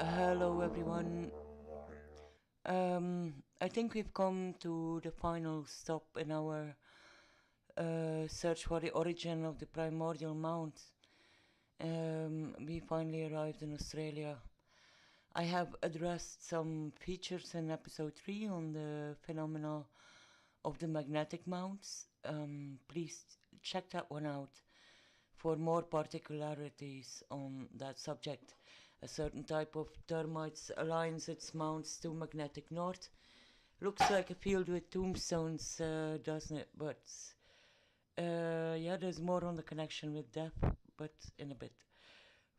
Hello everyone. I think we've come to the final stop in our search for the origin of the primordial mound. We finally arrived in Australia. I have addressed some features in episode 3 on the phenomena of the magnetic mounds. Please check that one out for more particularities on that subject. A certain type of termites aligns its mounds to magnetic north. Looks like a field with tombstones, doesn't it? But yeah, there's more on the connection with death, but in a bit.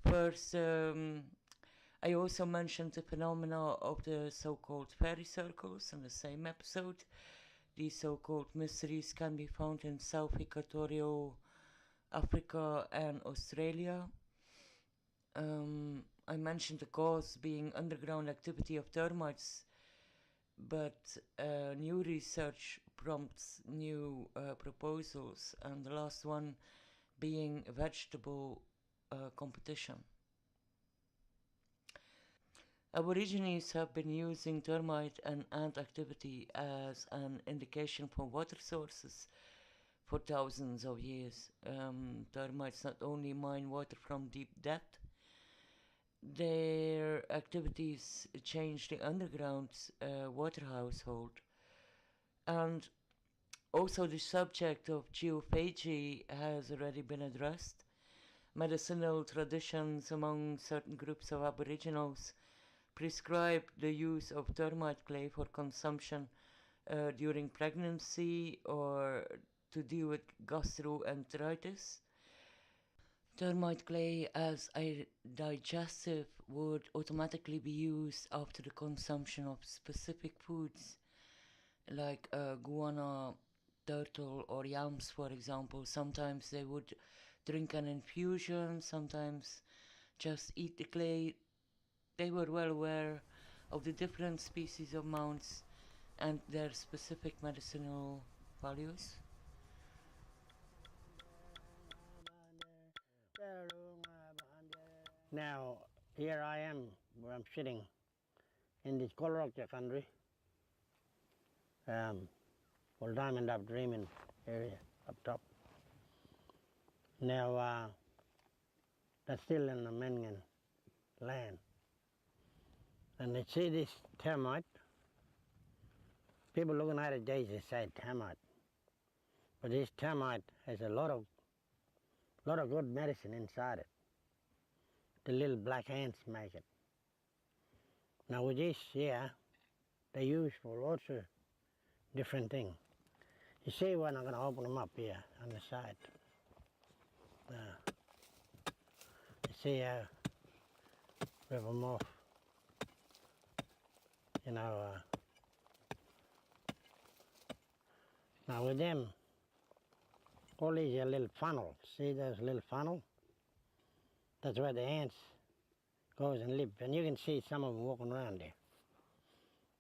First, I also mentioned the phenomena of the so-called fairy circles in the same episode. These so-called mysteries can be found in South Equatorial Africa and Australia. I mentioned the cause being underground activity of termites, but new research prompts new proposals, and the last one being vegetable competition. Aborigines have been using termite and ant activity as an indication for water sources for thousands of years. Termites not only mine water from deep depth, their activities change the underground water household. And also the subject of geophagy has already been addressed. Medicinal traditions among certain groups of Aboriginals prescribe the use of termite clay for consumption during pregnancy or to deal with gastroenteritis. Termite clay as a digestive would automatically be used after the consumption of specific foods like guana, turtle or yams, for example. Sometimes they would drink an infusion, sometimes just eat the clay. They were well aware of the different species of mounds and their specific medicinal values. Now, here I am, where I'm sitting in this Colorado country, for Diamond Up Dreaming area up top. Now, that's still in the Mengen land. And they see this termite. People looking at it, they just say termite. But this termite has a lot of good medicine inside it. The little black ants make it. Now with this here, they use for lots of different things. You see when I'm going to open them up here on the side. You see how rip them off. You know, now with them, all these are little funnels. See those little funnels? That's where the ants goes and live. And you can see some of them walking around there.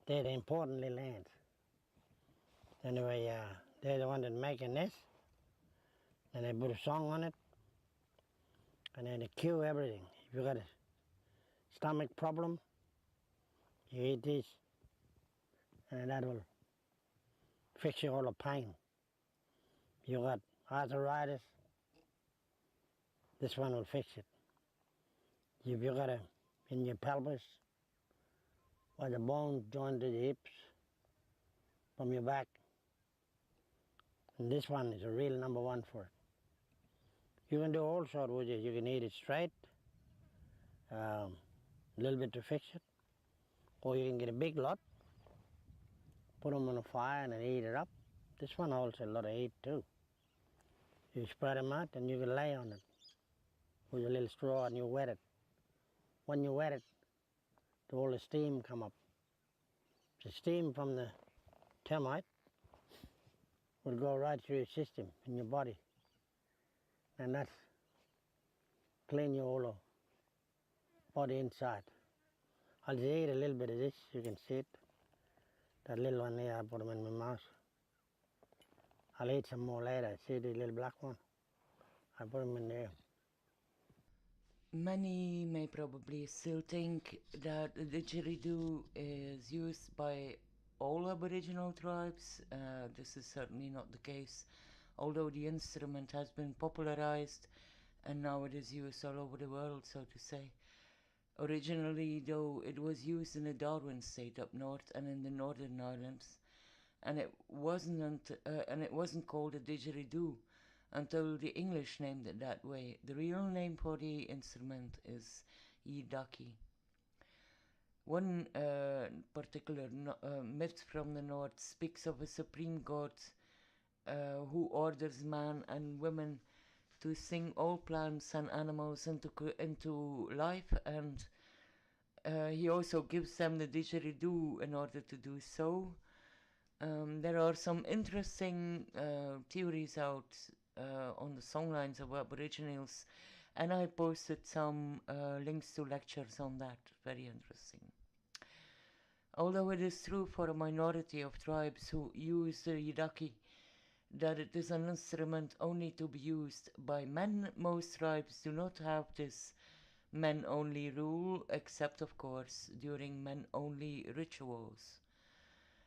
They're the important little ants. Anyway, they're the ones that make a nest. And they put a song on it. And then they cure everything. If you got a stomach problem, you eat this. And that will fix you all the pain. You got arthritis, this one will fix it. If you got in your pelvis, where the bones join to the hips, from your back, and this one is a real number one for it. You can do all sorts with it. You can eat it straight, a little bit to fix it, or you can get a big lot, put them on a fire and then eat it up. This one holds a lot of heat too. You spread them out and you can lay on it with a little straw and you wet it. When you wet it, all the steam come up. The steam from the termite will go right through your system in your body. And that's clean your whole body inside. I'll just eat a little bit of this, you can see it. That little one there, I put them in my mouth. I'll eat some more later. See the little black one? I put them in there. Many may probably still think that the didgeridoo is used by all Aboriginal tribes. This is certainly not the case, although the instrument has been popularized and now it is used all over the world, so to say. Originally, though, it was used in the Darwin state up north and in the Northern Islands, and it wasn't called a didgeridoo until the English named it that way. The real name for the instrument is Yidaki. One particular myth from the north speaks of a supreme god who orders man and women to sing all plants and animals into life, and he also gives them the didgeridoo in order to do so. There are some interesting theories out on the songlines of Aboriginals, and I posted some links to lectures on that. Very interesting. Although it is true for a minority of tribes who use the Yidaki that it is an instrument only to be used by men, most tribes do not have this men only rule, except of course during men only rituals.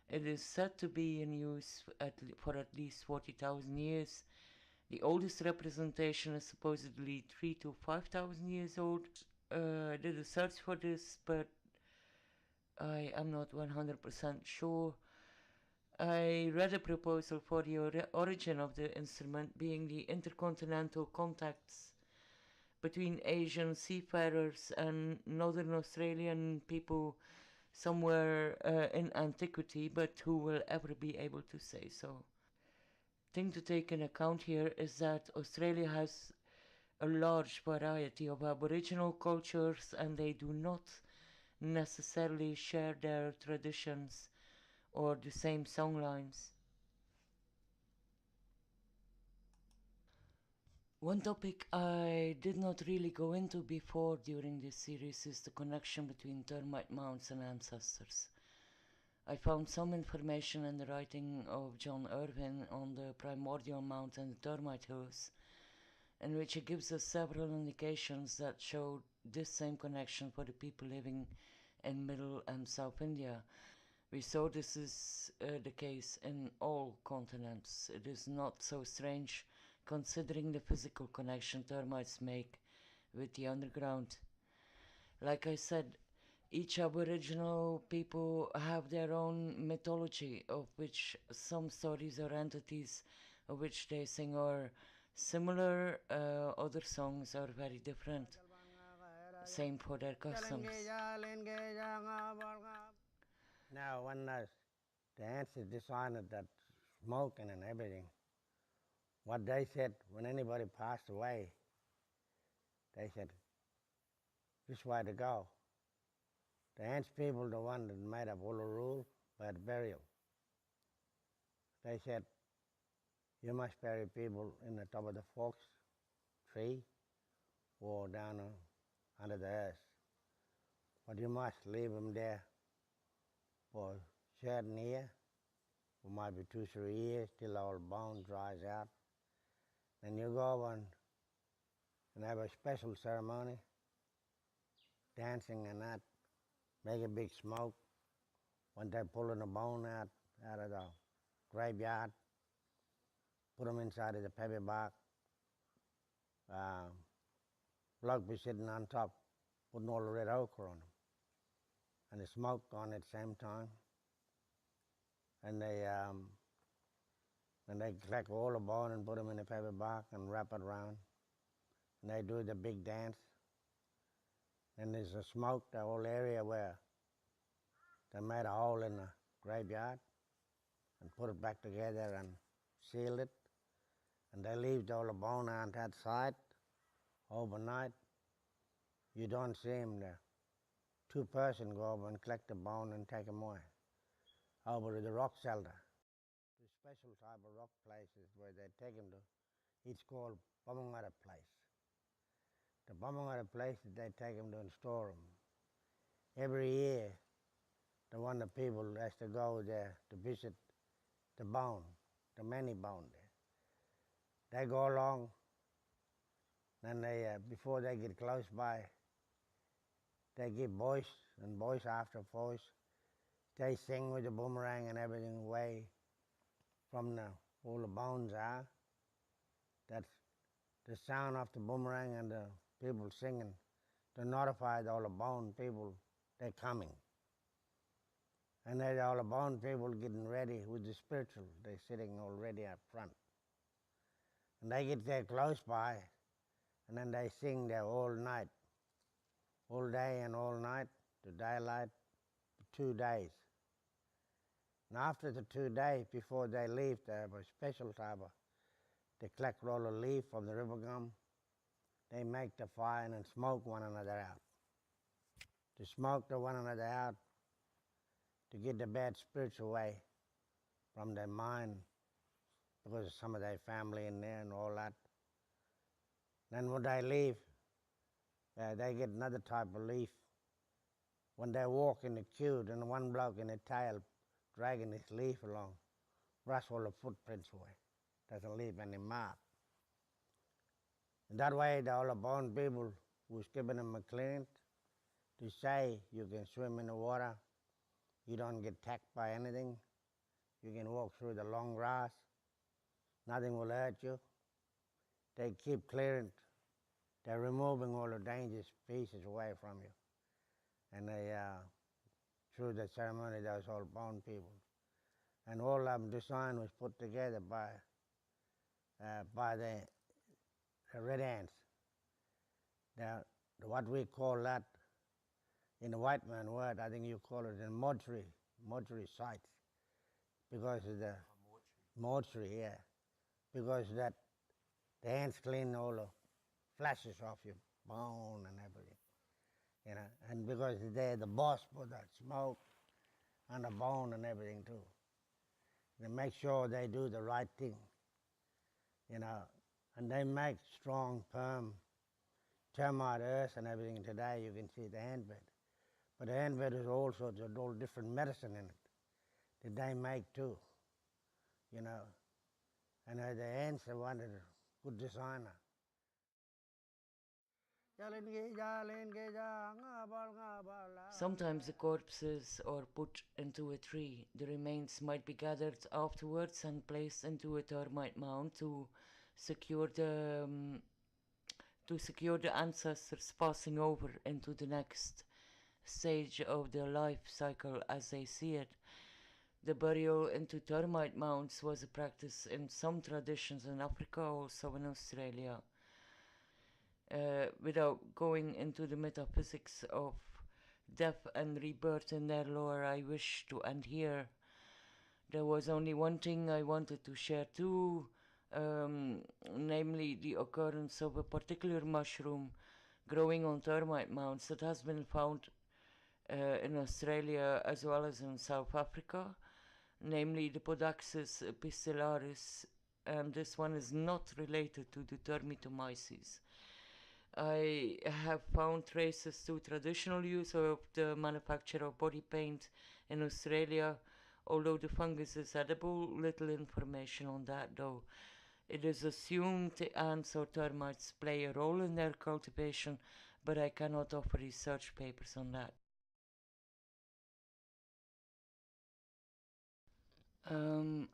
It is said to be in use for at least 40,000 years. The oldest representation is supposedly 3 to 5,000 years old. I did a search for this, but I am not 100% sure. I read a proposal for the origin of the instrument being the intercontinental contacts between Asian seafarers and Northern Australian people somewhere in antiquity, but who will ever be able to say so? Thing to take in account here is that Australia has a large variety of Aboriginal cultures and they do not necessarily share their traditions or the same songlines. One topic I did not really go into before during this series is the connection between termite mounds and ancestors. I found some information in the writing of John Irvin on the primordial mound and the termite hills, in which he gives us several indications that show this same connection for the people living in Middle and South India. We saw this is the case in all continents. It is not so strange considering the physical connection termites make with the underground. Like I said, each Aboriginal people have their own mythology, of which some stories or entities of which they sing are similar, other songs are very different. Same for their customs. Now, when the ants designed that smoking and everything, what they said when anybody passed away, they said, this way to go. The ants people, the one that made up all the rules about burial. They said, you must bury people in the top of the forks tree or down under the earth. But you must leave them there for a certain year, or might be 2-3 years, till all bone dries out. Then you go and have a special ceremony, dancing and that, make a big smoke. When they're pulling the bone out of the graveyard, put them inside of the paper bark. Bloke be sitting on top, putting all the red ochre on them. And the smoke on at the same time. And they collect all the bone and put them in the paper bark and wrap it around. And they do the big dance. And there's a smoke, the whole area where they made a hole in the graveyard and put it back together and sealed it. And they leave all the bone on that side overnight. You don't see them there. 2 persons go over and collect the bone and take them away. Over to the rock shelter. The special type of rock places where they take them to, it's called Bumangara place. The Bumangara place that they take them to and store them. Every year, the one of the people has to go there to visit the bone, the many bone there. They go along Then they, before they get close by, they give voice, and voice after voice. They sing with the boomerang and everything away from all the bones are. That's the sound of the boomerang and the people singing to notify all the bone people they're coming. And then all the bone people getting ready with the spiritual. They're sitting already up front. And they get there close by, and then they sing there all night, all day and all night, to daylight, for 2 days. And after the 2 days, before they leave, they have a special type of, they collect all the leaf from the river gum. They make the fire and then smoke one another out. To smoke the one another out, to get the bad spirits away from their mind, because of some of their family in there and all that. Then when they leave, they get another type of leaf. When they walk in the queue, then one bloke in a tail dragging his leaf along, brush all the footprints away. Doesn't leave any mark. And that way, all the bone people was giving them a clearance to say you can swim in the water, you don't get attacked by anything, you can walk through the long grass, nothing will hurt you. They keep clearing, they're removing all the dangerous pieces away from you. And they, through the ceremony, those all bone people. And all of them design was put together by the red ants. What we call that, in the white man word, I think you call it a mortuary sites, because of the mortuary, yeah, because that the ants clean all the flashes off your bone and everything, you know, and because they're the boss for that smoke and the bone and everything too. They make sure they do the right thing, you know, and they make strong, firm termite earth and everything. Today you can see the ant bed. But the ant bed is also there's all different medicine in it that they make too, you know. And the ants are one of the good designer. Sometimes the corpses are put into a tree. The remains might be gathered afterwards and placed into a termite mound to secure the ancestors passing over into the next stage of their life cycle as they see it. The burial into termite mounds was a practice in some traditions in Africa, also in Australia. Without going into the metaphysics of death and rebirth in their lore, I wish to end here. There was only one thing I wanted to share too, namely the occurrence of a particular mushroom growing on termite mounds that has been found in Australia as well as in South Africa, namely the Podaxis pistillaris, and this one is not related to the Termitomyces. I have found traces to traditional use of the manufacture of body paint in Australia, although the fungus is edible. Little information on that though. It is assumed the ants or termites play a role in their cultivation, but I cannot offer research papers on that.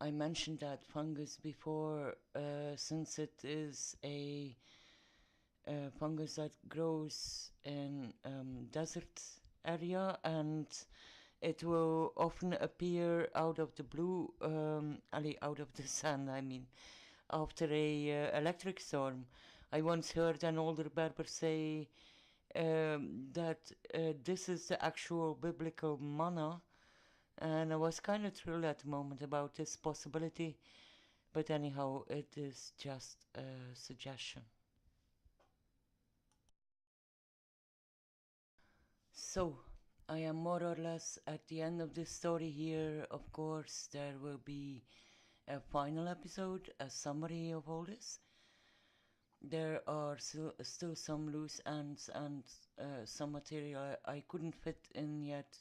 I mentioned that fungus before, since it is a fungus that grows in desert area, and it will often appear out of the blue, out of the sun, I mean, after a electric storm. I once heard an older Berber say that this is the actual biblical manna, and I was kind of thrilled at the moment about this possibility, but anyhow, it is just a suggestion. So, I am more or less at the end of this story here. Of course, there will be a final episode, a summary of all this. There are still some loose ends and some material I couldn't fit in yet.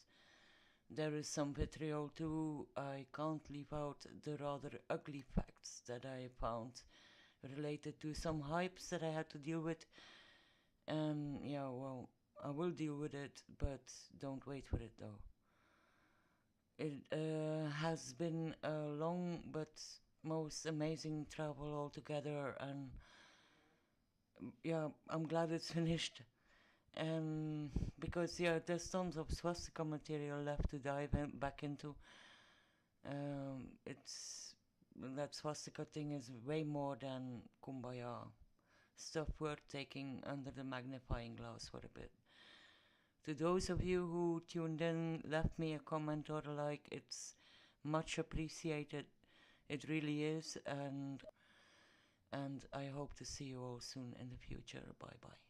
There is some vitriol too. I can't leave out the rather ugly facts that I found related to some hypes that I had to deal with. And yeah, well, I will deal with it, but don't wait for it though. It has been a long but most amazing travel altogether, and yeah, I'm glad it's finished. And because yeah, there's tons of swastika material left to dive back into. It's that swastika thing is way more than kumbaya stuff worth taking under the magnifying glass for a bit. To those of you who tuned in, left me a comment or a like, it's much appreciated. It really is, and I hope to see you all soon in the future. Bye bye.